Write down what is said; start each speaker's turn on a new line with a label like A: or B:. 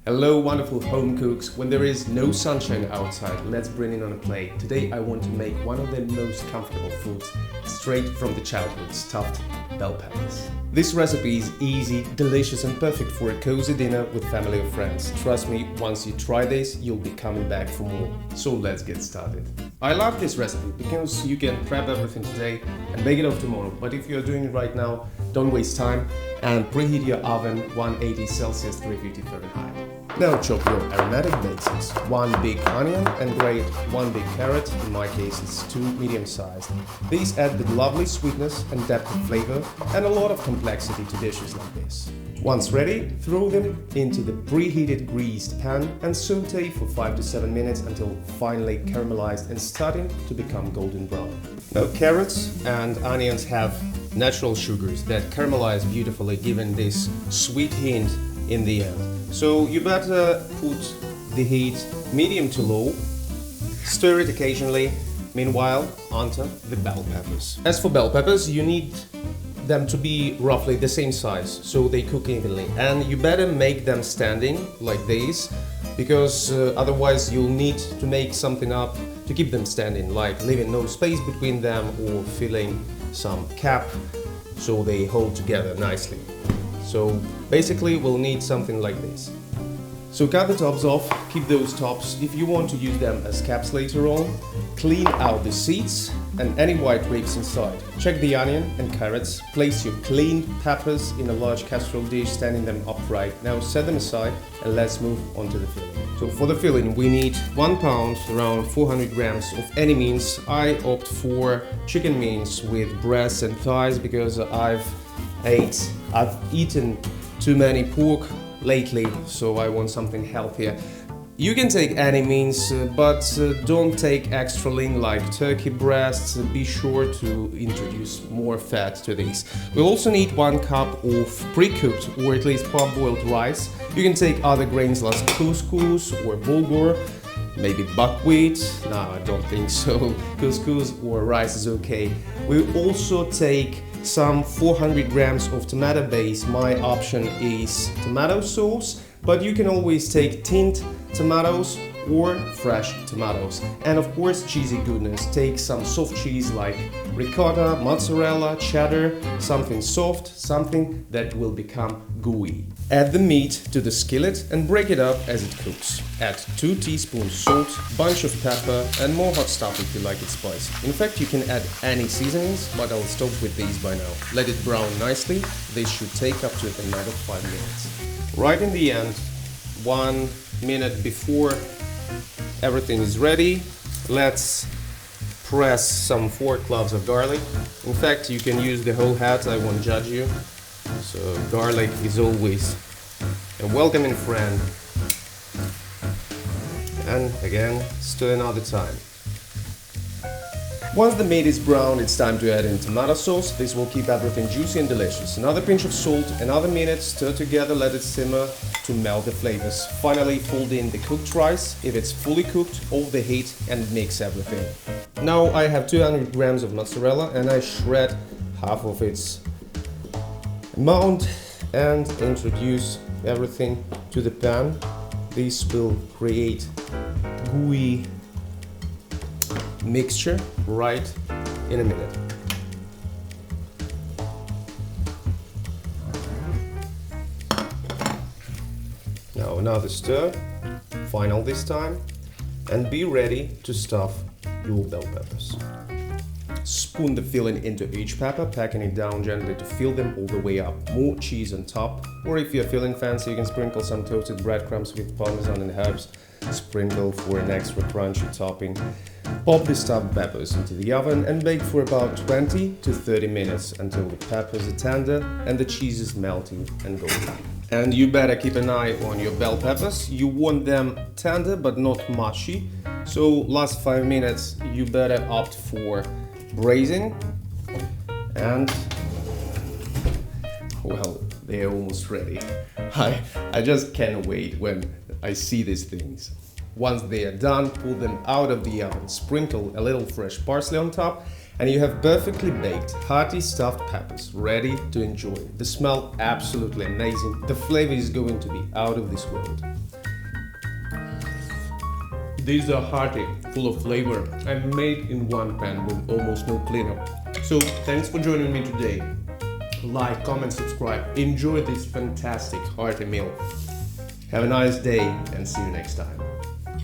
A: Hello wonderful home cooks. When there is no sunshine outside, let's bring it on a plate. Today I want to make one of the most comfortable foods straight from the childhood, stuffed bell peppers. This recipe is easy, delicious and perfect for a cozy dinner with family or friends. Trust me, once you try this, you'll be coming back for more. So let's get started. I love this recipe because you can prep everything today and bake it off tomorrow. But if you're doing it right now, don't waste time and preheat your oven 180 Celsius 350 Fahrenheit. Now chop your aromatic basics. 1 big onion and grate 1 big carrot, in my case it's 2 medium-sized. These add the lovely sweetness and depth of flavor and a lot of complexity to dishes like this. Once ready, throw them into the preheated greased pan and saute for 5 to 7 minutes until finally caramelized and starting to become golden brown. Now carrots and onions have natural sugars that caramelize beautifully, giving this sweet hint in the end. So you better put the heat medium to low, stir it occasionally, meanwhile onto the bell peppers. As for bell peppers, you need them to be roughly the same size so they cook evenly, and you better make them standing like this because otherwise you'll need to make something up to keep them standing, like leaving no space between them or filling some cap so they hold together nicely. So basically we'll need something like this. So cut the tops off, keep those tops if you want to use them as caps later on. Clean out the seeds and any white grapes inside. Check the onion and carrots. Place your cleaned peppers in a large casserole dish, standing them upright. Now set them aside and let's move on to the filling. So for the filling we need 1 pound, around 400 grams of any meats. I opt for chicken meats with breasts and thighs because I've eaten too many pork lately, so I want something healthier. You can take any meats, but don't take extra lean like turkey breasts. Be sure to introduce more fat to these. We'll also need 1 cup of pre-cooked or at least parboiled rice. You can take other grains like couscous or bulgur, maybe buckwheat. No, I don't think so. Couscous or rice is okay. We'll also take some 400 grams of tomato base. My option is tomato sauce, but you can always take tinned tomatoes or fresh tomatoes. And of course cheesy goodness. Take some soft cheese like ricotta, mozzarella, cheddar, something soft, something that will become gooey. Add the meat to the skillet and break it up as it cooks. Add 2 teaspoons salt, bunch of pepper and more hot stuff if you like it spicy. In fact, you can add any seasonings, but I'll stop with these by now. Let it brown nicely. This should take up to another 5 minutes. Right in the end, 1 minute before everything is ready, let's press some 4 cloves of garlic. In fact, you can use the whole head, I won't judge you. So garlic is always a welcoming friend. And again, stir another time. Once the meat is brown, it's time to add in tomato sauce. This will keep everything juicy and delicious. Another pinch of salt, another minute, stir together, let it simmer to melt the flavors. Finally, fold in the cooked rice. If it's fully cooked, off the heat and mix everything. Now I have 200 grams of mozzarella and I shred half of its amount and introduce everything to the pan. This will create gooey mixture right in a minute. Now another stir, final this time, and be ready to stuff your bell peppers. Spoon the filling into each pepper, packing it down gently to fill them all the way up. More cheese on top, or if you're feeling fancy, you can sprinkle some toasted breadcrumbs with parmesan and herbs. Sprinkle for an extra crunchy topping. Pop the stuffed peppers into the oven and bake for about 20 to 30 minutes until the peppers are tender and the cheese is melting and golden. And you better keep an eye on your bell peppers. You want them tender but not mushy. So last 5 minutes you better opt for braising, and well, they're almost ready. I just can't wait when I see these things. Once they are done, pull them out of the oven, sprinkle a little fresh parsley on top, and you have perfectly baked, hearty stuffed peppers ready to enjoy. The smell absolutely amazing. The flavor is going to be out of this world. These are hearty, full of flavor, and made in one pan with almost no cleanup. So thanks for joining me today. Like, comment, subscribe. Enjoy this fantastic hearty meal. Have a nice day and see you next time.